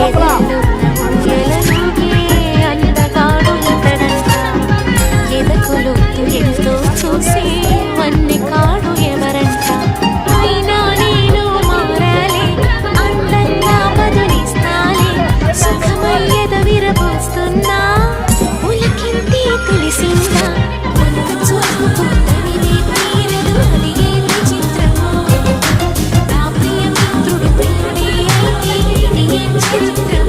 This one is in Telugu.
అందగాడు ఇతడంట ఎదకులు ఎంతో చూసి వన్ని కాడు ఎవరంట అయినా నేను మారాలే అందంగా బదులిస్తాలే సుఖమయ్యద విరబోస్తున్నా ఉలకింది తెలిసిందా మనకు చూపుకుందనిదే తీరదు అది ఏ విచిత్రమో నా ప్రియ మిత్రుడు ప్రియుడే అయితే ఇది ఏం చరిత్ర